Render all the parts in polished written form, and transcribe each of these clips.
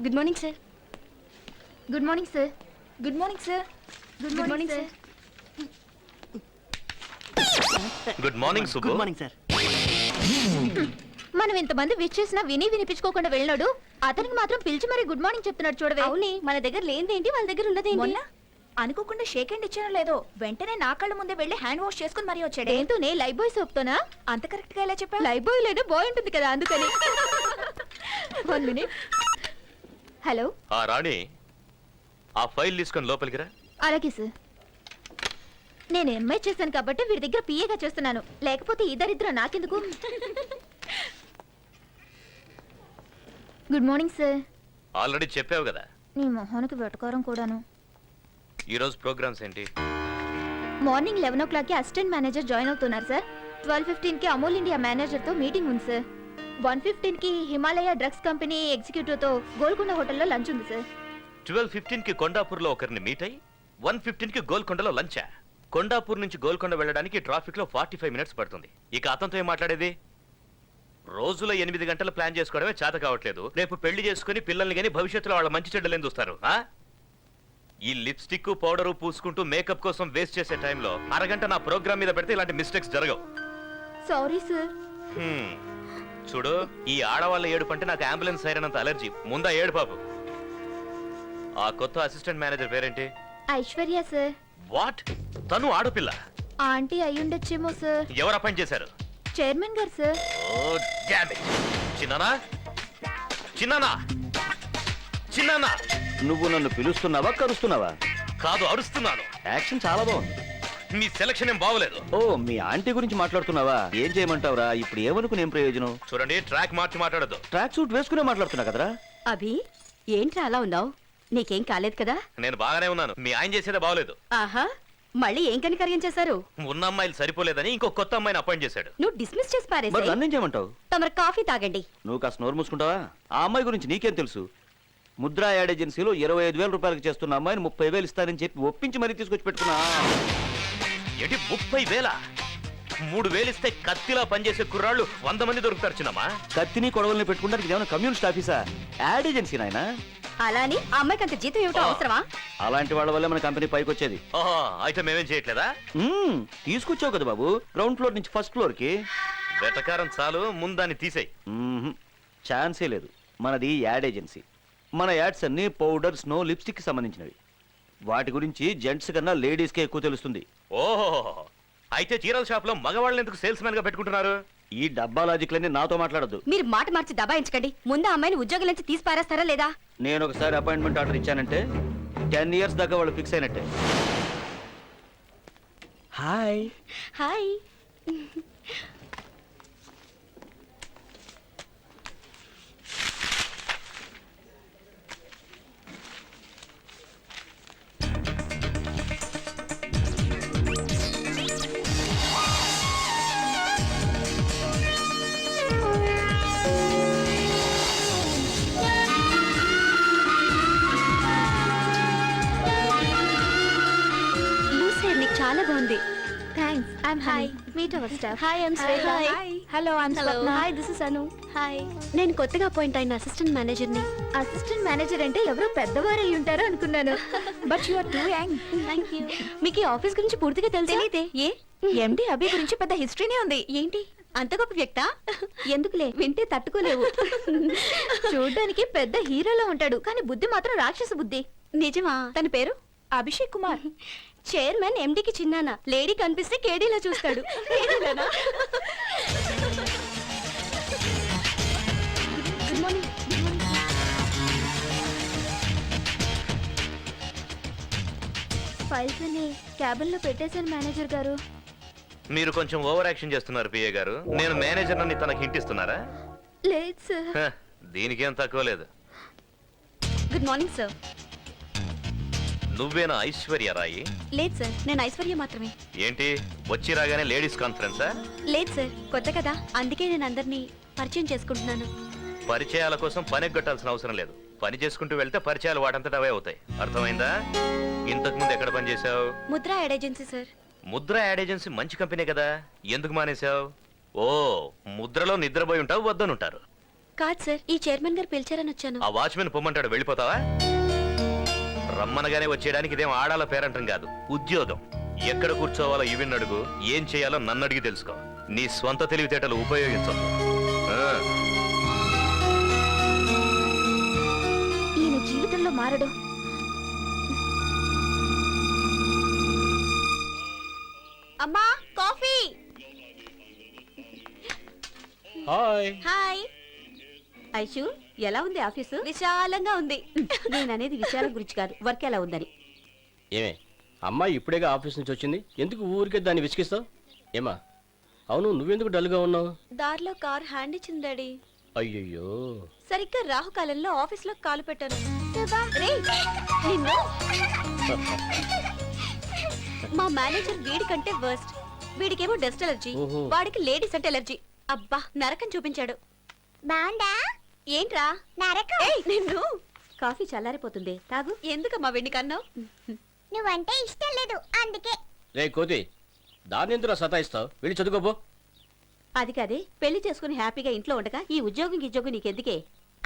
Good morning sir. Good morning sir. Good morning sir. Good morning sir. Good morning Subbu. Good morning sir. మనం ఇంతమంది wish చేసినా వినిపించుకోకుండా వెళ్ళాడు, అతనికి మాత్రం పిలిచి మరి గుడ్ మార్నింగ్ చెప్తున్నాడు చూడవే. అవునే, మన దగ్గర లేనిదేంటి వాళ్ళ దగ్గర ఉన్నదేంటి? మొన్న అనుకోకుండా షేక్ హ్యాండ్ ఇచ్చానో లేదో వెంటనే నా కళ్ళ ముందే వెళ్ళి హ్యాండ్ వాష్ చేసుకుని మరీ వచ్చాడు. ఏంటోనే లైఫ్ బాయ్ సోప్తోనా? అంత కరెక్ట్ గా ఎలా చెప్పా? లైఫ్ బాయ్ లేదు బాయ్ ఉంటుంది కదా అందుకని. 1 minute. హలో. ఆ రాణి, ఆ ఫైల్ తీసుకొని లోపలికి రా. అలాగే సార్. నేను ఎంఐ చేశాను కాబట్టి వీడి దగ్గర పిఏగా చేస్తున్నాను, లేకపోతే ఈ దరిద్రం నాకెందుకు? Good morning sir. ఆల్రెడీ చెప్పావు కదా. నీ మొహానికి వెటకారం కూడాను. ఈరోజు ప్రోగ్రామ్స్ ఏంటి? మార్నింగ్ 11 o'clockకి అసిస్టెంట్ మేనేజర్ జాయిన్ అవుతున్నారు సార్. 12:15కి అమూల్ ఇండియా మేనేజర్తో మీటింగ్ ఉంది సార్. 1:15కి హిమాలయ డ్రగ్స్ కంపెనీ ఎగ్జిక్యూటివ్తో గోల్కొండ హోటల్లో లంచ్ ఉంది సార్. 12:15కి కొండాపూర్లో ఒకరిని మీట్ అయ్యి 1:15కి గోల్కొండలో లంచా. కొండాపూర్ నుంచి గోల్కొండ వెళ్ళడానికి ట్రాఫిక్ లో 45 minutes పడుతుంది. ఇక అతనితో ఏం మాట్లాడేది? రోజులో 8 గంటలు ప్లాన్ చేసుకోవడమే చేత కావట్లేదు. రేపు పెళ్లి చేసుకుని పిల్లల్ని గానీ భవిష్యత్తులో వాళ్ళ మంచి చెడ్డలేని చూస్తారు. ఈ లిప్స్టిక్ పౌడరు పూసుకుంటూ మేకప్ కోసం వేస్ట్ చేసే టైంలో అరగంట నా ప్రోగ్రామ్ మీద పెడితే ఇలాంటి మిస్టేక్స్ జరగవు. Sorry sir. చూడు, ఈ ఆడవాళ్ళ ఏడుపు అంటే నాకు అంబులెన్స్ సైరన్ అంత అలర్జీ. ముందా ఏడు పాపు. ఆ కొత్త అసిస్టెంట్ మేనేజర్ పేరేంటి? ఐశ్వర్య సార్. వాట్? తను ఆడపిల్ల? ఆంటీ అయ్యుండొచ్చేమో సార్. ఎవరు అపాయింట్ చేశారు? చైర్మన్ గారు సార్. Oh damn it. చిన్నానా, చిన్నానా, చిన్నానా. నువ్వు నన్ను పిలుస్తున్నావా కరుస్తున్నావా? కాదు, అరుస్తున్నాను. యాక్షన్ చాలా బాగుంది. మీ సెలక్షన్ ఏం బాగోలేదు. ఓ, మీ ఆంటీ గురించి మాట్లాడుతున్నావా? ఏం చేయమంటావురా? ఇప్పుడు ఏమనుకుని ఏం ప్రయోజనం? చూడండి, ట్రాక్ మార్చి మాట్లాడద్దు. ట్రాక్ సూట్ వేసుకునే మాట్లాడుతున్నా కదరా. అభి, ఏంట్రా అలా ఉన్నావు? నీకేం కాలేదు కదా? నేను బాగానే ఉన్నాను. మీ ఆయన చేసేదే బాగోలేదు. ఆహా, మళ్ళీ ఏం కనికర్యం చేశారు? ఉన్న అమ్మాయిలు సరిపోలేదని ఇంకో కొత్త అమ్మాయిని అపాయింట్ చేశాడు. నువ్వు డిస్మిస్ చేసి మరి పారేసాయి. నన్నేం చేయమంటావు? తమరు కాఫీ తాగండి. నువ్వు కాస్త నోరు మూసుకుంటావా? ఆ అమ్మాయి గురించి నీకేం తెలుసు? ముద్రా యాడ్ ఏజెన్సీలో 25,000 రూపాయలకి చేస్తున్న అమ్మాయిని 30,000 ఇస్తానని చెప్పి ఒప్పించి మరీ తీసుకొచ్చి పెట్టుకున్నా. ఏంటి 30,000? 3,000 ఇస్తే కత్తిలా పనిచేసే కుర్రాళ్ళు 100 మంది దొరుకుతారు చిన్నమ్మా. కత్తిని కొడవల్ని పెట్టుకుంటానికి ఏమైనా కమ్యూనిస్ట్ ఆఫీసా? యాడ్ ఏజెన్సీ నాయనా. అలా అని ఆ అమ్మాయికి అంత జీతం ఏమిటో అవసరమా? అలాంటి వాళ్ళ వల్ల మన కంపెనీ పైకి వచ్చేది. ఓహో, అయితే మేమేం చేయట్లేదా? తీసుకొచ్చావు కదా బాబు, గ్రౌండ్ ఫ్లోర్ నుంచి ఫస్ట్ ఫ్లోర్ కి. వెటకారం చాలు, ముందాన్ని తీసేయి. ఛాన్సే లేదు. మనది యాడ్ ఏజెన్సీ. మన యాడ్స్ అన్ని పౌడర్, స్నో, లిప్స్టిక్ కి సంబంధించినవి. వాటి గురించి జెంట్స్ కన్నా లేడీస్ కే ఎక్కువ తెలుస్తుంది. ఓహో, అయితే చీరల షాప్ లో మగవాళ్ళని ఎందుకు సేల్స్ మ్యాన్ గా పెట్టుకుంటున్నారు? ఈ డబ్బా లాజిక్లన్నీ నాతో మాట్లాడద్దు. మీరు మాట మార్చి దబాయించకండి. ముందు ఆ అమ్మాయిని ఉద్యోగం నుంచి తీసి పారేస్తారా లేదా? నేను ఒకసారి అపాయింట్మెంట్ ఆర్డర్ ఇచ్చానంటే 10 years దాకా వాళ్ళు ఫిక్స్ అయినట్టే. హాయ్. హాయ్. చాలా బాగుంది. Thanks. I am hi. Meet our staff. Hi, I am Shweta. Hi. Hello, I am Swapna. Hi, this is Anu. Hi, నేను కొత్తగా అపాయింట్ అయిన అసిస్టెంట్ మేనేజర్ ని. అసిస్టెంట్ మేనేజర్ అంటే ఎవరో పెద్దవారు అయి ఉంటారు అనుకున్నాను. But you are too young. Thank you. మీకు ఈ ఆఫీస్ గురించి పూర్తిగా తెలియదే? ఏ ఎండి అభి గురించి పెద్ద హిస్టరీనే ఉంది. ఏంటి అంత గొప్ప వ్యక్తా? ఎందుకులే, వింటే తట్టుకోలేవు. చూడ్డానికి పెద్ద హీరోలో ఉంటాడు, కానీ బుద్ధి మాత్రం రాక్షస బుద్ధి. నిజమా? తన పేరు అభిషేక్ కుమార్. చైర్మన్ ఎండికి చిన్నానా. లేడీ కనిపిస్తే కేడీలా చూస్తాడు. Good morning. ఫైల్స్ అన్ని క్యాబిన్ లో పెట్టేశాను మేనేజర్ గారు. మీరు కొంచెం ఓవర్ యాక్షన్ చేస్తున్నారు పిఏ గారు. నేను మేనేజర్ అని తనకి హింట్ ఇస్తున్నారా? లేదు సార్. దీనికేం తక్కువ లేదు. Good morning sir. నువ్వేనా ఐశ్వర్య రాయి? లేదు సార్, నేను ఐశ్వర్య మాత్రమే. ఏంటి వచ్చి రాగానే లేడీస్ కాన్ఫరెన్సా? లేదు సార్, కొత్త కదా, అందుకే నేను అందరినీ పరిచయం చేసుకుంటున్నాను. పరిచయాల కోసం పని ఎగ్గొట్టాల్సిన అవసరం లేదు. పని చేసుకుంటూ వెళ్తే పరిచయాలు వాటంతట అవే అవుతాయి. అర్థమైందా? ఇంతకు ముందు ఎక్కడ పని చేసావు? Mudra ad agency sir. Mudra ad agency మంచి కంపెనీ కదా, ఎందుకు మానేశావు? ఓ, ముద్రలో నిద్రపోయి ఉంటావు, వద్దనుంటారు. కాదు సార్, ఈ చైర్మన్ గారు పిలిచారని వచ్చాను. ఆ వాచ్మెన్ పొమ్మంటాడు, వెళ్ళిపోతావా? రమ్మనగానే వచ్చేయడానికి ఇదేం ఆడాల పేరంటం కాదు, ఉద్యోగం. ఎక్కడ కూర్చోవాలో ఇవిన్ అడుగు, ఏం చేయాలో నన్ను అడిగి తెలుసుకో. నీ స్వంత తెలివితేటలు ఉపయోగించవు. ఈయన జీవితంలో మారడు. అమ్మా, కాఫీ. హాయ్. హాయ్. ఐషు, ఎలా ఉంది ఆఫీసు? విశాలంగా ఉంది. నేను అనేది విచారం గురించి కాదు, వర్క్ ఎలా ఉందని. ఏమే, అమ్మాయి ఇప్పుడేగా ఆఫీస్ నుంచి వచ్చింది, ఎందుకు ఊరికే దాన్ని విసిగిస్తావు? ఏమా, అవును, నువ్వెందుకు డల్గా ఉన్నావు? దారిలో కార్ హ్యాండ్ ఇచ్చింది డాడీ. అయ్యయ్యో. సరిగ్గా రాహుకాలంలో ఆఫీస్ లో కాలు పెట్టాను. రేయ్, నిన్ను. మా మేనేజర్ వీడి కంటే వర్స్ట్. వీడికేమో డస్ట్ ఎలర్జీ, ఓహో. వాడికి లేడీస్ అంటే ఎలర్జీ. అబ్బా, నరకం చూపించాడు. బాండా ఏంట్రా నరకం. ఏయ్, నిన్ను. కాఫీ చల్లారిపోతుంది, తాగు. ఎందుకమ్మా వెండి కన్నావు? నువ్వంటే ఇష్టం లేదు అందుకే. రే కోతి, దాన్ని ఎందుకు సతాయిస్తావు? వెళ్ళి చదువుకోపో. అది కాదే, పెళ్లి చేసుకుని హ్యాపీగా ఇంట్లో ఉండగా ఈ ఉద్యోగం నీకెందుకే?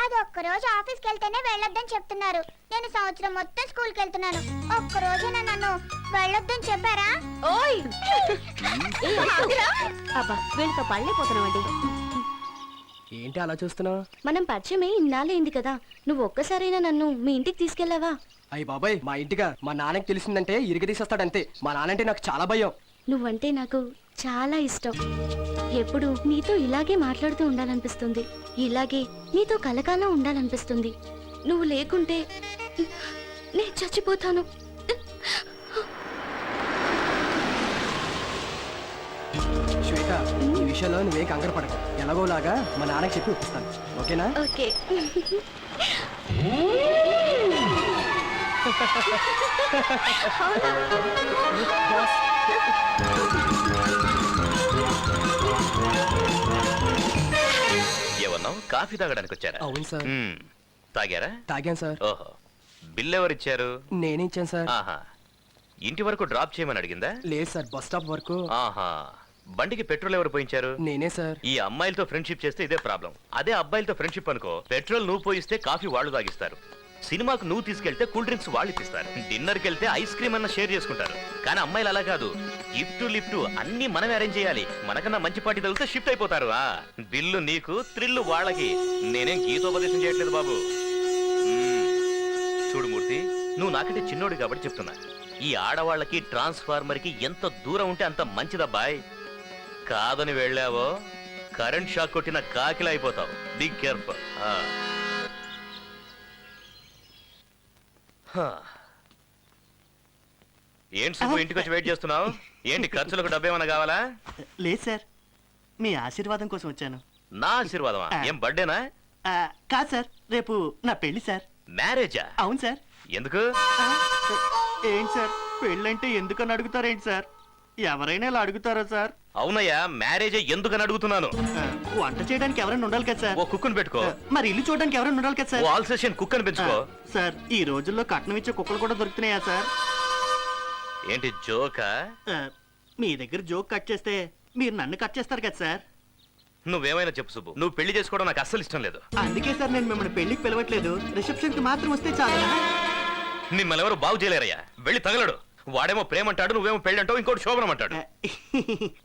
అది ఒక్కరోజు ఆఫీస్కి వెళ్తేనే వెళ్ళొద్దని చెప్తున్నారు. నేను సంవత్సరం మొత్తం స్కూల్కి వెళ్తున్నాను. ఒక్కరోజైనా నన్ను వెళ్ళొద్దని చెప్పారా? ఓయ్, ఏ, ఆగురా. అబ్బా, వీళ్ళతో పళ్ళైపోతున్నావండి. ఏంటి అలా చూస్తున్నావు? మనం పరిచయమే ఇన్నాళ్ళైంది కదా, నువ్వు ఒక్కసారైనా నన్ను మీ ఇంటికి తీసుకెళ్లావా? అయ్యి బాబాయ్, మా ఇంటిగా మా నాన్నకి తెలిసిందంటే ఇరిగి తీసేస్తాడంతే. మా నాన్నంటే నాకు చాలా భయం. నువ్వంటే నాకు చాలా ఇష్టం. ఎప్పుడు నీతో ఇలాగే మాట్లాడుతూ ఉండాలనిపిస్తుంది, ఇలాగే నీతో కలకాలం ఉండాలనిపిస్తుంది. నువ్వు లేకుంటే నేను చచ్చిపోతాను. శ్వేత, ఈ విషయంలో నువ్వే కంగారు పడకు. ఎలాగోలాగా మా నాన్నకి చెప్పి ఒప్పిస్తాను, ఓకేనా? ఓకే. ఏమన్నావు? కాఫీ తాగడానికి వచ్చారా? అవును సార్. మ్మ్. తాగారా? తాగాను సార్. ఓహో, బిల్ ఎవరిచ్చారు? నేనే ఇచ్చాను సార్. ఆహా, ఇంటి వరకు డ్రాప్ చేయమని అడిగిందా? లేదు సార్, బస్ స్టాప్ వరకు. ఆహా, బండికి పెట్రోల్ ఎవరు పోయించారు? నేనే సార్. ఈ అమ్మాయిలతో ఫ్రెండ్షిప్ చేస్తే ఇదే ప్రాబ్లం. అదే అబ్బాయిలతో ఫ్రెండ్షిప్ అనుకో, పెట్రోల్ నువ్వు పోయిస్తే కాఫీ వాళ్ళు తాగిస్తారు, సినిమాకు నువ్వు తీసుకెళ్తే కూల్ డ్రింక్స్ వాళ్ళు ఇప్పిస్తారు, డిన్నర్కి వెళ్తే ఐస్ క్రీమ్ అన్న షేర్ చేసుకుంటారు. కానీ అమ్మాయిలు అలా కాదు, గిఫ్ట్ లిఫ్ట్ అన్ని మనమే అరేంజ్ చేయాలి. మనకన్నా మంచి పార్టీ తగిలితే షిఫ్ట్ అయిపోతారు. బిల్లు నీకు, థ్రిల్లు వాళ్ళకి. నేనేం గీతోపదేశం చేయట్లేదు బాబు. చూడు మూర్తి, నువ్వు నాకంటే చిన్నోడు కాబట్టి చెప్తున్నా, ఈ ఆడవాళ్ళకి ట్రాన్స్ఫార్మర్ కి ఎంత దూరం ఉంటే అంత మంచిదబ్బాయ్. కాదని వెళ్ళావో కరెంట్ షాక్ కొట్టిన కాకిలా అయిపోతావు. Be careful. ఏంటి సుబ్బు, ఇంటికి వచ్చి వెయిట్ చేస్తున్నావు? ఏంటి, ఖర్చులకు డబ్బు ఏమైనా కావాలా? లేదు సార్, మీ ఆశీర్వాదం కోసం వచ్చాను. నా ఆశీర్వాదమా? ఏం బర్త్డేనా? కాదు సార్, రేపు నా పెళ్లి సార్. మ్యారేజా? అవును సార్. ఎందుకు? ఏంటి సార్, పెళ్ళంటే ఎందుకని అడుగుతారేంటి సార్? ఎవరైనా ఇలా అడుగుతారా సార్? అవునయ్యా, మ్యారేజే ఎందుకని అడుగుతున్నాను. వంట చేయడానికి ఎవరైనా ఉండాలి కదా సార్. ఓ కుక్కుని పెట్టుకో. మరి ఇల్లు చూడడానికి ఎవరైనా ఉండాలి కదా ఓ సార్. ఆల్ సెషన్ కుక్కని పెంచుకో. సార్, ఈ రోజుల్లో కట్నం ఇచ్చే కుక్కలు కూడా దొరుకుతున్నాయా సార్? ఏంటి జోకా? మీ దగ్గర జోక్ కట్ చేస్తే మీరు నన్ను కట్ చేస్తారు కదా సార్. నువ్వేమైనా చెప్పు సుబ్బు, నువ్వు పెళ్లి చేసుకోవడం నాకు అస్సలు ఇష్టం లేదు. అందుకే సార్ నేను మిమ్మల్ని పెళ్లికి పిలవట్లేదు, రిసెప్షన్ కి మాత్రం వస్తే చాలు. మిమ్మల్ని ఎవరు బాగు చేయలేరయ్యా. వెళ్ళి తగలడు. వాడేమో ప్రేమ అంటాడు, నువ్వేమో పెళ్లి అంటావు, ఇంకోటి శోభనం అంటాడు.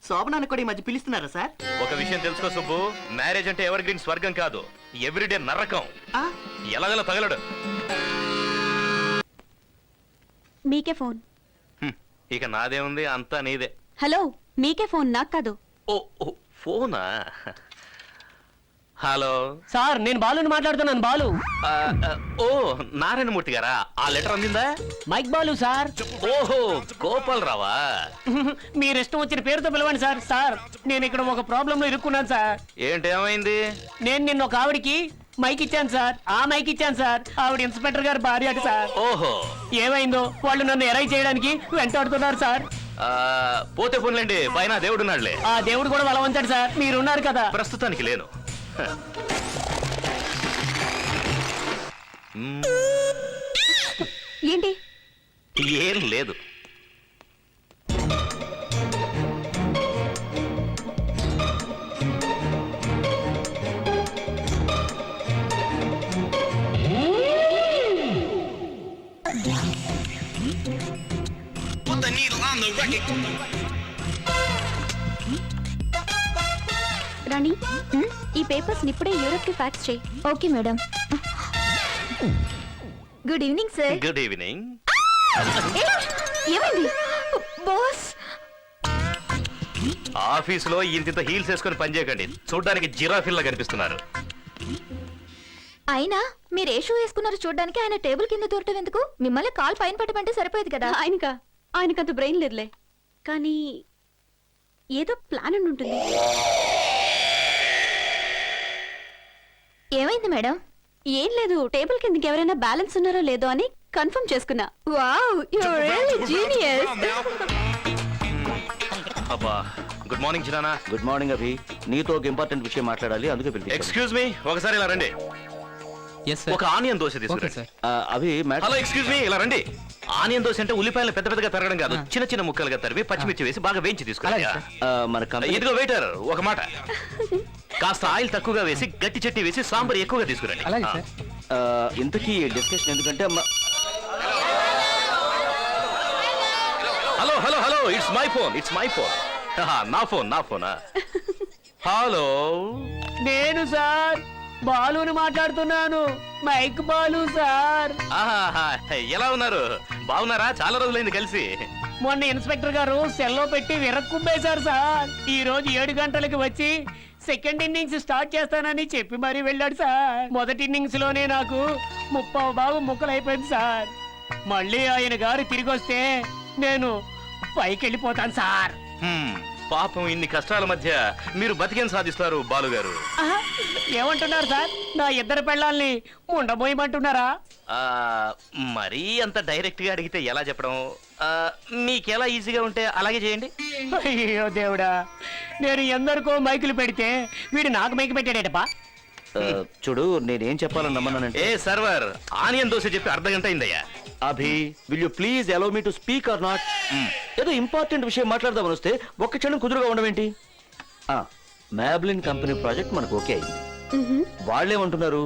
శోభనాన్ని కూడా ఈ మధ్య పిలుస్తున్నారా సార్? ఒక విషయం తెలుసుకో సుబ్బు, మ్యారేజ్ అంటే ఎవర్ గ్రీన్ స్వర్గం కాదు, ఎవ్రీడే నరకం. ఎలాగలా తగలడు. మీకే ఫోన్. ఇక నాదే ఉంది, అంతా నీదే. హలో, మీకే ఫోన్, నాకు కాదు. ఓ ఓ, ఫోనా? హలో సార్, నేను బాలుని మాట్లాడుతున్నాను. బాలు. ఆ, ఆ, ఓ నారాయణమూర్తి గారా? ఆ లెటర్ అందిందా? Mike Balu sir. ఓహో, గోపాల్ రావా? మీరు ఇష్టం వచ్చిన పేరుతో పిలవండి సార్. సార్, నేను ఇక్కడ ఒక ప్రాబ్లం లో ఇరుక్కున్నాను సార్. ఏంటేమైంది? నేను నిన్న ఒక ఆవిడికి మైక్ ఇచ్చాను సార్. ఆ మైక్ ఇచ్చాను సార్. ఆవిడ ఇన్స్పెక్టర్ గారు భార్య అట సార్. ఓహో, ఏమైందో, వాళ్ళు నన్ను ఎరై చేయడానికి వెంటాడుతున్నారు సార్. ఆ, పోతే పోన్లేండి, పైన దేవుడున్నాడులే. ఆ దేవుడు కూడా బలవంతాడు సార్. మీరున్నారు కదా. ప్రస్తుతానికి లేను. ఏంటి? ఏం లేదు. రాణి ఈ పేపర్స్ ఇప్పుడే యూరోప్ కి ఫ్యాక్స్ చేయి. Okay madam. Good evening sir. Good evening. ఏమైంది బాస్? ఆఫీసులో ఇంత హీల్స్ వేసుకొని పనిచేయకండి, చూడడానికి జిరాఫిల్లా కనిపిస్తున్నారు. అయినా మీరు ఏ షూ వేసుకున్నారు చూడడానికి? ఆయన టేబుల్ కింద దూరటం ఎందుకు? మిమ్మల్ని కాల్ పైన పెట్టమంటే సరిపోయేది కదా. ఆయనకంత బ్రెయిన్ లేదులే, కానీ ఏదో ప్లాన్ ఉండి ఉంటుంది. ఏమైంది మేడం? ఏం లేదు, టేబుల్ కిందకి ఎవరైనా బ్యాలెన్స్ ఉన్నారో లేదో అని కన్ఫర్మ్ చేసుకున్నా. Wow, you are really genius. అబ్బా, good morning Chirana. Good morning Abhi, నీతో ఒక ఇంపార్టెంట్ విషయం మాట్లాడాలి, అందుకే పిలిపించాను. ఎక్స్క్యూజ్ మీ, ఒకసారి ఇలా రండి. ఒక ఆనియన్ దోశ తీసుకురండి. అభి హలో, ఎక్స్క్యూజ్ మీ, ఇలా రండి. ఆనియన్ దోశ అంటే ఉల్లిపాయలు పెద్ద పెద్దగా తరగడం కాదు, చిన్న చిన్న ముక్కలుగా తరివి పచ్చిమిర్చి వేసి బాగా వేయించి తీసుకురండి. మన ఇదిగో వెయిటర్, ఒక మాట, కాస్త ఆయిల్ తక్కువగా వేసి గట్టి చట్నీ వేసి సాంబార్ ఎక్కువగా తీసుకురండి. ఇంతకీ డిస్కషన్ ఎందుకంటే hello hello hello, it's my phone, నా ఫోన్. హలో, నేను సార్ బాలుని మాట్లాడుతున్నాను. Mic Balu sir. ఎలా ఉన్నారు? బాగున్నారా? చాలా రోజులైంది కలిసి. మొన్న ఇన్స్పెక్టర్ గారు సెల్లో పెట్టి విరక్కుంపేశారు సార్. ఈ రోజు 7 గంటలకి వచ్చి సెకండ్ ఇన్నింగ్స్ స్టార్ట్ చేస్తానని చెప్పి మరీ వెళ్ళాడు సార్. మొదటి ఇన్నింగ్స్ లోనే నాకు 30 భాగం ముక్కలైపోయింది సార్. మళ్ళీ ఆయన గారు తిరిగి వస్తే నేను పైకి వెళ్ళిపోతాను సార్. పాపం, ఇన్ని కష్టాల మధ్య మీరు బతికేం సాధిస్తారు బాలుగారు? ఏమంటున్నారు సార్? నా ఇద్దరు పెళ్ళాల్ని ఉండబోయమంటున్నారా? మరీ అంత డైరెక్ట్ గా అడిగితే ఎలా చెప్పడం? మీకెలా ఈజీగా ఉంటే అలాగే చేయండి. అయ్యో దేవుడా, నేను ఎందరికో మైకులు పెడితే వీడు నాకు మైకు పెట్టాడేటప్పా. చూడు, నేనేం చెప్పాలని నమ్మన్నానంటే. ఏ సర్వర్, ఆనియన్ దోశ చెప్పి అర్ధగంట అయిందయ్యా. Abhi, will you please allow me to speak or not? ఏదో ఇంపార్టెంట్ విషయం మాట్లాడదామని వస్తే ఒక్క క్షణం కుదురుగా ఉండమేంటి? మ్యాబ్లిన్ కంపెనీ ప్రాజెక్ట్ మనకు ఓకే అయింది. వాళ్ళేమంటున్నారు,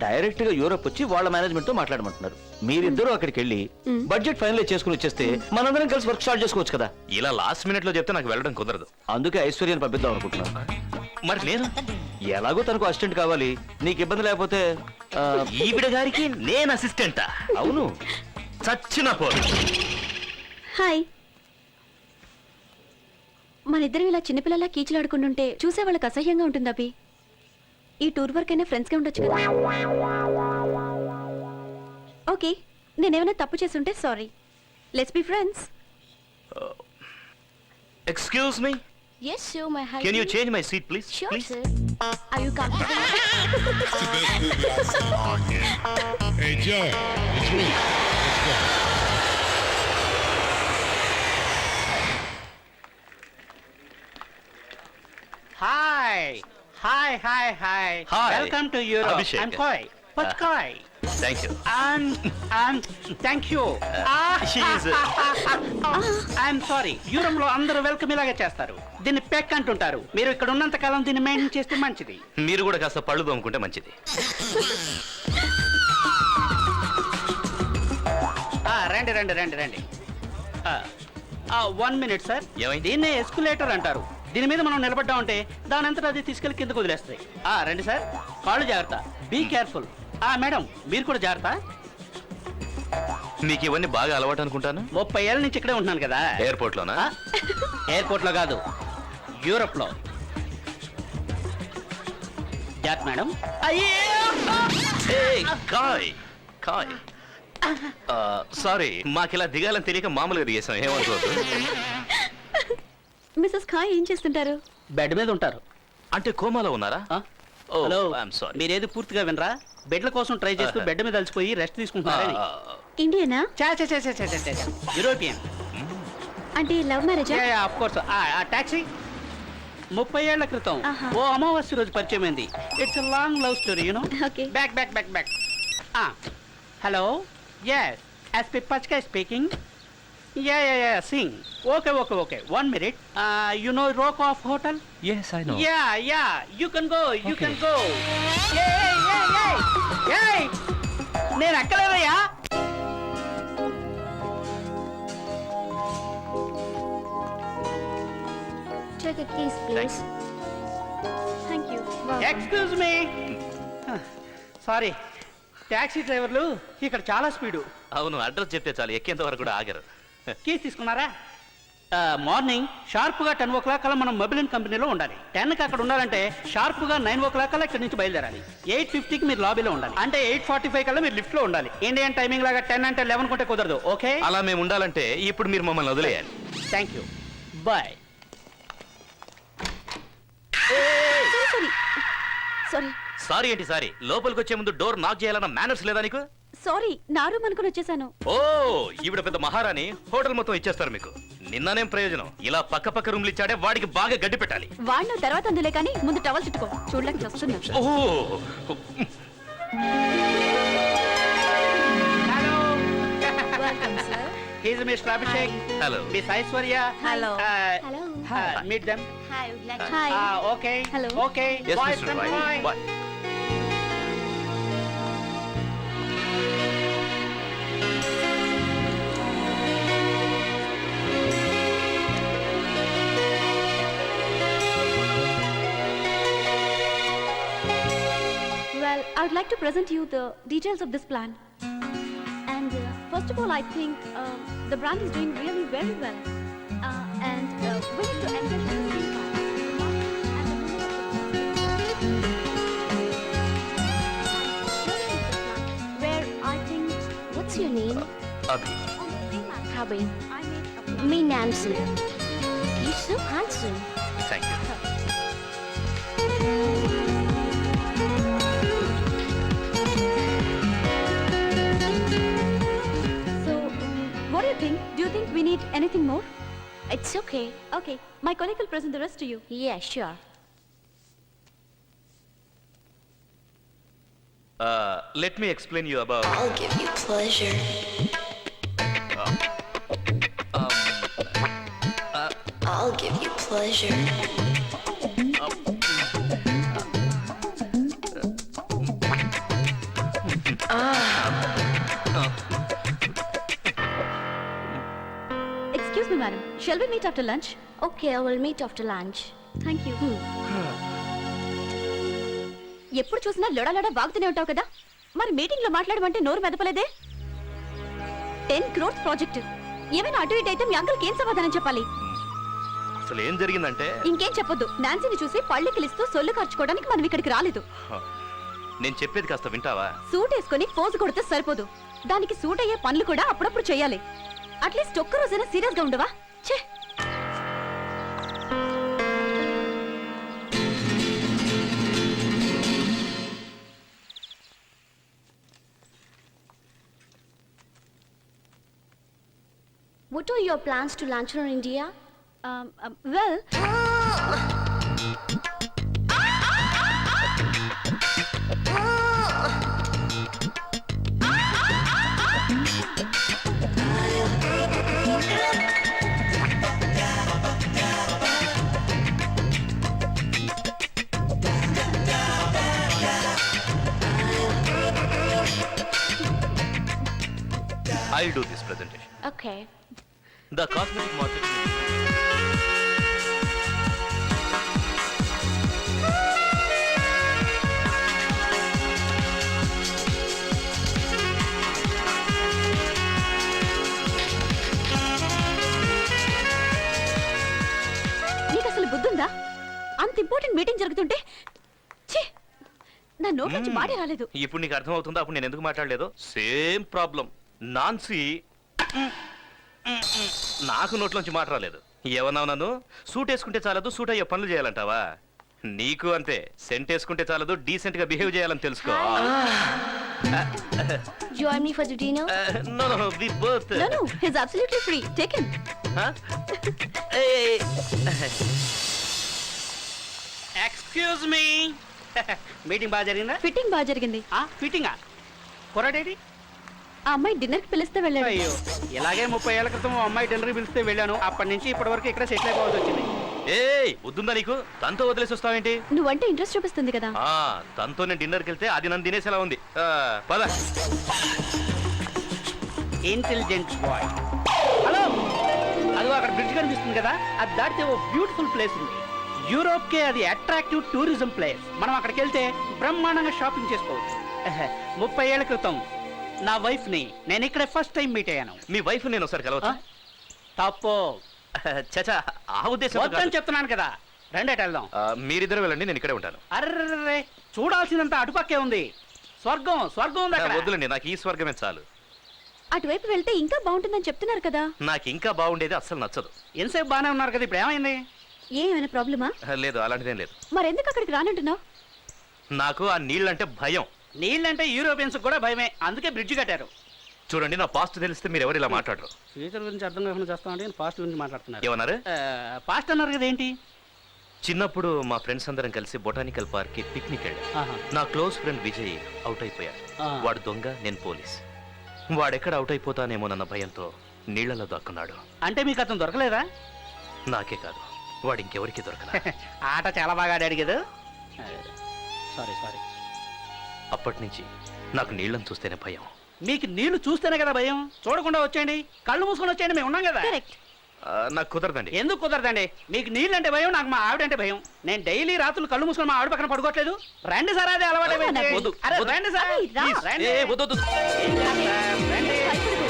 డైరెక్ట్ గా యూరోప్ వచ్చి వాళ్ళ మేనేజ్మెంట్ తో మాట్లాడమంటున్నారు. మీరిద్దరూ అక్కడికి వెళ్ళి బడ్జెట్ ఫైనలైజ్ చేసుకుని వచ్చేస్తే మనందరం కలిసి వర్క్ స్టార్ట్ చేసుకోవచ్చు కదా. ఇలా లాస్ట్ మినిట్ లో చెప్తే నాకు వెళ్ళడం కుదరదు. అందుకే ఐశ్వర్యాన్ని పంపిద్దాం అనుకుంటున్నాను. మరి నేను ఎలాగో తనకు అసిస్టెంట్ కావాలి, నీకు ఇబ్బంది లేకపోతే. ఈవిడ గారికి నేను అసిస్టెంటా? అవును. చచ్చిన పోరు. హాయ్. మన ఇద్దరం ఇలా చిన్నపిల్లలా కీచులాడుకుంటుంటే చూసే వాళ్ళకి అసహ్యంగా ఉంటుంది అభి. ఈ టూర్ వర్క్ అయినా ఫ్రెండ్స్ గా ఉండొచ్చు కదా. ఓకే, నేనేమైనా తప్పు చేస్తుంటే sorry. Let's be friends. Excuse me, Yes, sir, my husband. Can you change my seat please? Sure, sir. Are you comfortable? Hey, Joe, it's me. Let's go. Hi. Hi. Welcome to Europe. Abhishek. I'm Koi. What's Koi? Thank you. And thank you. I'm sorry. Europe లో అందరూ welcome ఇలాగే చేస్తారు. దీన్ని పెక్ అంటుంటారు. మీరు ఇక్కడ ఉన్నంత కాలం దీన్ని మెయింటైన్ చేస్తే మంచిది. మీరు కూడా కాస్త పళ్ళు తోముకుంటే మంచిది. రండి. 1 minute సార్. ఏమైంది? దీన్నే ఎస్కులేటర్ అంటారు. దీని మీద మనం నిలబడ్డామంటే దాని అంతటా అది తీసుకెళ్లి కిందకు వదిలేస్తాయి. రండి సార్, కాళ్ళు జాగ్రత్త. Be careful. మేడం, మీరు కూడా జాగ్రత్త. మీకు ఇవన్నీ బాగా అలవాటు అనుకుంటాను. 30 ఏళ్ళ నుంచి ఇక్కడే ఉంటున్నాను కదా. ఎయిర్పోర్ట్ లోనా? ఎయిర్పోర్ట్ లో కాదు, యూరోప్ లో. జాగ్రత్త మేడం. కాయ్ సారీ, మాకిలా దిగాలని తెలియక మామూలుగా దిగేసాం, ఏమనుకోవద్దు. మిస్సెస్ ఖాయ్ ఏం చేస్తుంటారు? బెడ్ మీద ఉంటారు. అంటే కోమాలో ఉన్నారా? Hello, I'm sorry. మీరేది పూర్తిగా వినరా? బెడ్ల కోసం ట్రై చేస్తూ బెడ్ మీద అలసిపోయి రెస్ట్ తీసుకుంటున్నారని. ఇండియనా? యూరోపియన్. అంటే లవ్ మ్యారేజా? Of course. ఆ టాక్సీ 30 ఏళ్ల క్రితం ఓ అమావాస్య రోజు పరిచయం అయింది. It's long love story, you. Okay. Back. Hello, yes, SP Pachka speaking. Yeah, sing. Okay. 1 minute. You know Rokoff Hotel? Yes, I know. Yeah. You can go. Hey! నేను అక్కలేదయ్యా. take a kiss, please? Thank you excuse me sorry taxi డ్రైవర్లు ఇక్కడ చాలా speed అవును, address చెప్తే చాలు ఎక్కేంత వరకు కూడా ఆగరు. కీస్ తీసుకున్నారా మార్నింగ్ షార్ప్గా 10 o'clock కల్లా మనం మొబైల్ కంపెనీలో ఉండాలి. 10కి అక్కడ ఉండాలంటే షార్ప్గా 9 o'clock కల్లా ఇక్కడ నుంచి బయలుదేరాలి. 8:50కి మీరు లాబీలో ఉండాలి. అంటే 8:45 కల్లా మీరు లిఫ్ట్లో ఉండాలి. ఇండియన్ టైమింగ్ లాగా 10 అంటే 11 కొంటే కుదరదు. ఓకే, అలా మేము ఉండాలంటే ఇప్పుడు మీరు మమ్మల్ని వదిలేయాలి. Thank you, bye. Sorry sorry ఏంటి సారీ? లోపలికి వచ్చే ముందు డోర్ నాక్ చేయాలన్న మేనర్స్ లేదా నీకు? సారీ నా రూమ్ అనుకుని వచ్చేసాను. ఓ, ఈవిడ పెద్ద మహారాణి, హోటల్ మొత్తం ఇచ్చేస్తారు మీకు. నిన్ననేం ప్రయోజనం? ఇలా పక్క పక్క రూమ్లు ఇచ్చాడే, వాడికి బాగా గడ్డి పెట్టాలి. వాడిన తర్వాత అందులే కానీ ముందు టవల్ చుట్టుకో, చూడలేక వస్తున్నా. ఓహో, hello, Welcome, sir. He's mister Abhishek, hello. Miss Aishwarya. Hello. Hello. Meet them. Hi, would like to... Hi. Okay, Hello. Okay, Yes, boys Mr. Come Roy. Bye. Bye. Well, I would like to present you the details of this plan. And first of all, I think the brand is doing really very well. And we need to engage in the where I think What's your name? Abhi. on the same aspect, Abhi. I made a plan. Me, Nancy. You're so handsome. Thank you. So, what do you think? Do you think we need anything more? It's okay. Okay, my colleague will present the rest to you. Yeah, sure. Let me explain you about I'll give you pleasure. I'll give you pleasure. Excuse me, madam. Shall we meet after lunch? Okay, I will meet after lunch. Thank you. ఎప్పుడు చూసినా లొడలొడ వాగుతూనే ఉంటావు కదా, మరి meeting లో మాట్లాడమంటే నోరు మెదపలేదే. 10 crores project, ఏమైనా అటు ఇటు అయితే మీ అంకుల్కి ఏం సమాధానం చెప్పాలి? అసలు ఏం జరిగిందంటే, ఇంకేం చెప్పొద్దు. నాన్సీని చూసి పళ్ళెకిలిస్తూ సొల్లు ఖర్చుకోవడానికి మనం ఇక్కడికి రాలేదు. నేను చెప్పేది కాస్త వింటావా? సూట్ వేసుకొని పోజు కొడితే సరిపోదు, దానికి సూట్ అయ్యే పనులు కూడా అప్పుడప్పుడు చేయాలి. అట్లీస్ట్ ఒక్క రోజైనా సీరియస్ గా ఉండవా? ఛే! What are your plans to lunch in India? Well, I'll do this presentation. Okay. The cosmetic marketing నీకు అసలు బుద్ధుందా? అంత ఇంపార్టెంట్ మీటింగ్ జరుగుతుంటే ఛీ! నా నోటి నుంచి మాటే రాలేదు. ఇప్పుడు నీకు అర్థం అవుతుందా అప్పుడు నేను ఎందుకు మాట్లాడలేదు? Same problem. నాన్సీ నాకు నోట్లోంచి మాట రాలేదు. ఏమన్నావు నన్ను? సూట్ వేసుకుంటే చాలదు, సూట్ అయ్యే పనులు చేయాలంటావా? నీకు అంతే, సెంట్ వేసుకుంటే చాలదు, డీసెంట్ గా బిహేవ్ చేయాలని తెలుసుకో. Join me for the dinner? No, we both. No, he's absolutely free. Take him. Huh? Hey. Excuse me, meeting బాగా జరిగిందా? ఫిట్టింగ్ బాగా జరిగింది. ఫిట్టింగా కుర్రాడేడి? ఆ అమ్మాయి డిన్నర్ కి పిలిస్తే వెళ్ళాడు. అయ్యో, ఇలాగే 30 ఏళ్ల క్రితం ఓ అమ్మాయి డిన్నర్ పిలిస్తే వెళ్ళాను. అప్పటి నుంచి ఇప్పటి వరకు ఇక్కడ సెటిల్ అయిపోవాల్సి వచ్చింది. ఏయ్, వద్దుందా నీకు? తనతో వదిలేసి వస్తావేంటి? నువ్వంటే ఇంట్రెస్ట్ చూపిస్తుంది కదా. తనతో నేను డిన్నర్కి వెళ్తే అది నన్ను తినేసేలా ఉంది. పద. Intelligent boy. హలో, అదిగో అక్కడ బ్రిడ్జ్ కనిపిస్తుంది కదా, అది దాటితే ఓ బ్యూటిఫుల్ ప్లేస్ ఉంది. యూరోప్ కే అది అట్రాక్టివ్ టూరిజం ప్లేస్. మనం అక్కడికి వెళ్తే బ్రహ్మాండంగా షాపింగ్ చేసుకోవచ్చు. 30 ఏళ్ల క్రితం నా వైఫ్ ని నేను ఇక్కడే ఫస్ట్ టైం మీట్ అయ్యాను. మీ వైఫ్ నేను ఒకసారి ఆ? కలవచ్చా? తప్పు చచా, ఆ ఉద్దేశం వద్దని చెప్తున్నాను కదా. రెండేట వెళ్దాం. మీరిద్దరు వెళ్ళండి, నేను ఇక్కడే ఉంటాను. అర్రే, చూడాల్సిందంతా అటుపక్కే ఉంది. స్వర్గం స్వర్గం ఉంది అక్కడ. వద్దులండి, నాకు ఈ స్వర్గమే చాలు. అటువైపు వెళ్తే ఇంకా బాగుంటుందని చెప్తున్నారు కదా. నాకు ఇంకా బాగుండేది అస్సలు నచ్చదు. ఎంతసేపు బాగానే ఉన్నారు కదా, ఇప్పుడు ఏమైంది? ఏమైనా ప్రాబ్లమా? లేదు, అలాంటిదేం లేదు. మరెందుకు అక్కడికి రానంటున్నావు? నాకు ఆ నీళ్ళంటే భయం. నీళ్ళంటే యూరోపియన్స్ కూడా భయమే, అందుకే బ్రిడ్జ్ కట్టారు. చూడండి, నా పాస్ట్ తెలిస్తే మీరు ఎవరు ఇలా మాట్లాడరు. ఫ్యూచర్ గురించి అర్థం కాకుండా చేస్తామంటే పాస్ట్ గురించి మాట్లాడుతున్నారు. ఏమన్నారు? పాస్ట్ అన్నారు కదా, ఏంటి? చిన్నప్పుడు మా ఫ్రెండ్స్ అందరం కలిసి బొటానికల్ పార్క్ కి పిక్నిక్ వెళ్ళాం. ఆహా. నా క్లోజ్ ఫ్రెండ్ విజయ్ అవుట్ అయిపోయాడు. ఆ. వాడు దొంగ, నేను పోలీస్. వాడెక్కడ అవుట్ అయిపోతానేమోనన్న భయంతో నీళ్లలో దాక్కున్నాడు. అంటే మీకు అతను దొరకలేదా? నాకే కాదు, వాడు ఇంకెవరికి దొరకలా. ఆట చాలా బాగా ఆడాడు కదా. సారీ. అప్పటి నుంచి నాకు నీళ్ళని చూస్తేనే భయం. మీకు నీళ్లు చూస్తేనే కదా భయం. చూడకుండా వచ్చేయండి, కళ్ళు మూసుకొని వచ్చేయండి, మేము ఉన్నాం కదా. కరెక్ట్. నాకు కుదరదండి. ఎందుకు కుదరదండి? మీకు నీళ్ళంటే భయం, నాకు మా ఆవిడంటే భయం. నేను డైలీ రాత్రులు కళ్ళు మూసుకొని మా ఆవిడ పక్కన పడుకోవట్లేదు. రండి సార్, అదే అలవాటు అయిపోయింది. వద్దు, అరే, వద్దు. రండి సార్, అరే, రా. ప్లీజ్, రండి. ఏ, వద్దు, వద్దు. ఏం కాదు సార్, రండి. రండి.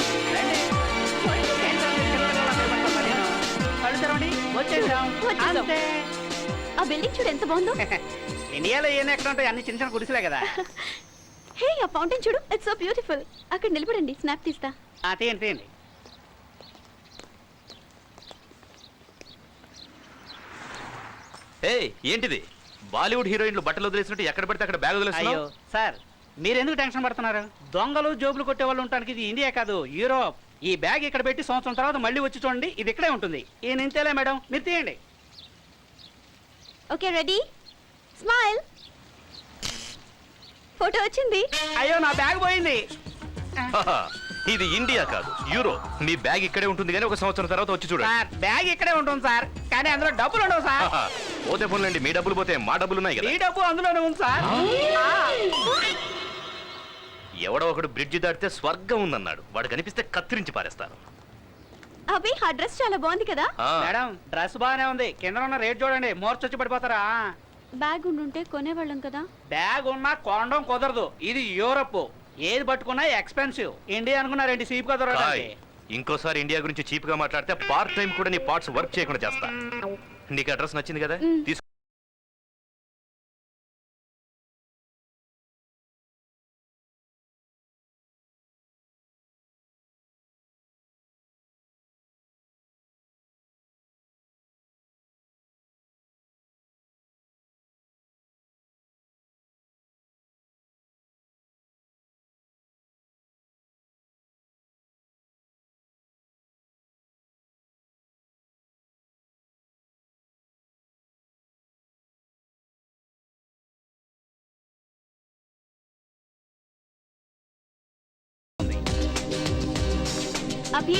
ఏం సార్, మీరు చిన్నపిల్లలా భయపడతారా నేను? కళ్ళు తెరవండి, వచ్చేసాం. వచ్చేసాం. అంతే. ఆ బిల్డింగ్ చూడు ఎంత బాగుందో. ఇండియాలో ఏం ఎక్కడ ఉంటాయి, అన్ని చిన్న చిన్న గుడిసెలే కదా. హే, ఆ ఫౌంటైన్ చూడు, ఇట్స్ సో బ్యూటిఫుల్. అక్కడ నిలబడండి, స్నాప్ తీస్తా. తీయండి. ఏయ్, ఏంటిది? బాలీవుడ్ హీరోయిన్లు బట్టలు వదిలేసినట్టు ఎక్కడ పడితే అక్కడ బ్యాగ్ అయ్యో వదిలేస్తున్నావు? సార్, మీరు ఎందుకు టెన్షన్ పడుతున్నారు? దొంగలు జోబులు కొట్టే వాళ్ళు ఉండడానికి ఇది ఇండియా కాదు, యూరోప్. ఈ బ్యాగ్ ఇక్కడ పెట్టి సంవత్సరం తర్వాత మళ్ళీ వచ్చి చూడండి, ఇది ఇక్కడే ఉంటుంది. ఈ నింతేలే మేడం, మీరు తీయండి. Okay, ready, smile. ఫోటో వచ్చింది. అయ్యో, నా బ్యాగ్ పోయింది. హాహా, ఇది ఇండియా కాదు, యూరో. మీ బ్యాగ్ ఇక్కడే ఉంటుంది కానీ ఒక సంవత్సరం తర్వాత వచ్చి చూడండి. సార్, బ్యాగ్ ఇక్కడే ఉంటుంది సార్, కానీ అందులో డబ్బులు ఉండవు సార్. హాహా, పోతే పోన్లేండి, మీ డబ్బులు పోతే మా డబ్బులు ఉన్నాయి కదా. ఈ డబ్బు అందులోనే ఉంది సార్. ఎవడో ఒకడు బ్రిడ్జి దాటితే స్వర్గం ఉందన్నాడు. వాడు కనిపిస్తే కత్తిరించి పారేస్తాను. అభి, ఆ డ్రెస్ చాలా బాగుంది కదా. ఆ, మేడం, డ్రెస్ బాగానే ఉంది, కింద ఉన్న రేట్ చూడండి, మోర్చొచ్చి పడిపోతారా. బ్యాగ్ ఉండుంటే కొనేవాళ్ళం కదా. బ్యాగ్ ఉన్నా కొనడం కుదరదు, ఇది యూరప్. ఏది పట్టుకున్నా ఎక్స్పెన్సివ్. ఇండియా అనుకున్నారేంటి చీప్ గా కాయ్, దొరకడానికి? ఇంకోసారి ఇండియా గురించి చీప్ గా మాట్లాడితే పార్ట్ టైం కూడా నీ పార్ట్స్ వర్క్ చేయకుండా చేస్తా. నీకు అడ్రస్ నచ్చింది కదా, తీసుకో. అభి,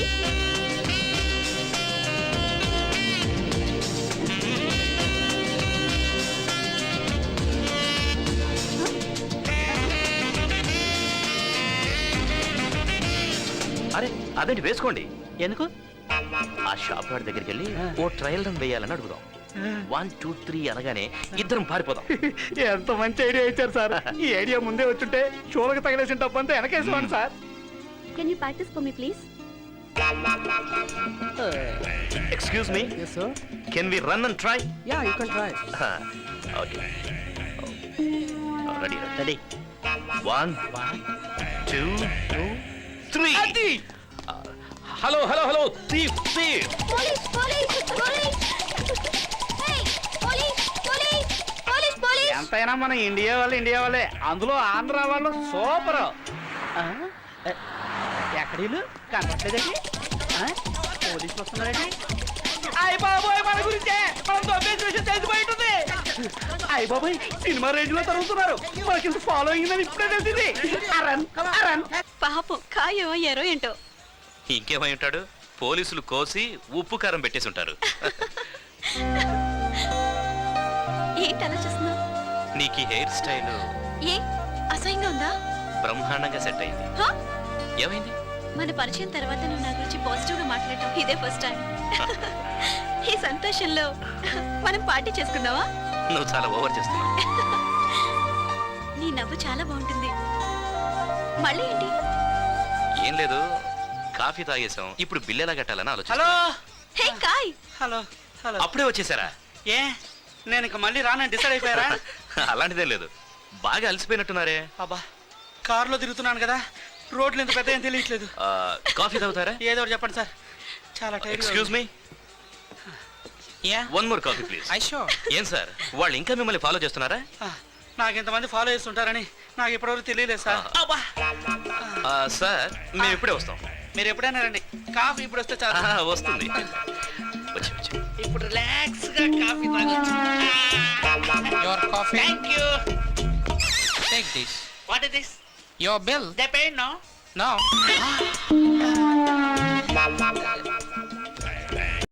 అరే, అదేంటి, వేసుకోండి. ఎందుకు? ఆ షాప్ వాడి దగ్గరికి వెళ్ళి ఓ ట్రయల్ రన్ వేయాలని అడుగుదాం. 1 2 3 అనగానే ఇద్దరం పారిపోదాం. ఎంత మంచి ఐడియా ఇచ్చారు సార్. ఈ ఐడియా ముందే వచ్చుంటే షోలకు తగిలేసిన డబ్బంతా వెనకేసుకోండి sir. Can you practise for me please? Excuse me, can we run and try? Yeah, you can try. Okay, ready. Ready. 1 2 3. Hello hello hello, thief thief. Police, police, police. Hey, police, police, police, police. ఎంతైనా మన India వాళ్ళే, అందులో ఆంధ్ర వాళ్ళు super. ఎక్కడీలు కనపట్లేదండి? పోలీసులు వస్తున్నారండి. అయ్య బాబోయ్, మన గురించే, మనం దొబ్బేసి విషయం తెలిసిపోయి ఉంటుంది. అయ్య బాబోయ్, సినిమా రేంజ్ లో తరుగుతున్నారు. మనకి ఫాలో అయిందని ఇప్పుడే తెలిసింది. Aaron Aaron. పాపం, ఖాయం అయ్యారో ఏంటో. ఇంకేమై ఉంటాడు, పోలీసులు కోసి ఉప్పు కారం పెట్టేసి ఉంటారు. ఏంటి అలా చూస్తున్నావు? నీకు హెయిర్ స్టైల్ ఏ అసహ్యంగా ఉందా? బ్రహ్మాండంగా సెట్ అయింది. హా? ఏమైంది? మన పరిచయం తర్వాత నువ్వు నా గురించి పాజిటివ్ గా మాట్లాడటం ఇదే ఫస్ట్ టైం. ఈ సంతోషంలో మనం పార్టీ చేసుకుందామా? నువ్వు చాలా ఓవర్ చేస్తున్నావు. నీ నవ్వు చాలా బాగుంటుంది. మళ్ళీ ఏంటి? ఏం లేదు, కాఫీ తాగేసాం, ఇప్పుడు బిల్ ఎలా కట్టాలని ఆలోచన. హలో హే కాయ్, హలో హలో. అప్పుడే వచ్చేసారా? ఏ నేను ఇక మళ్ళీ రానని డిసైడ్ అయిపోయారా? అలాంటిదేం లేదు, బాగా అలసిపోయినట్టున్నారే. అబ్బా కారులో తిరుగుతున్నాను కదా, రోడ్లు ఎంత పెద్ద ఏం తెలియట్లేదు. కాఫీ తాగుతారా? ఏదో ఒకటి చెప్పండి సార్, చాలా tire. Excuse me, one more coffee please. ఏం సార్, వాళ్ళు ఇంకా మిమ్మల్ని ఫాలో చేస్తున్నారా? నాకు ఇంతమంది ఫాలో చేస్తుంటారని నాకు ఇప్పటివరకు తెలియలేదు సార్. అబ్బా సార్, మేము ఇప్పుడే వస్తాం. మీరు ఎప్పుడైనా రండి, కాఫీ ఇప్పుడు వస్తే చాలు. వస్తుంది. వచ్చి వచ్చి. ఇప్పుడు రిలాక్స్ గా కాఫీ తాగొచ్చు. Your coffee. Thank you. Take this. What is this? Your bill. They paid no. No.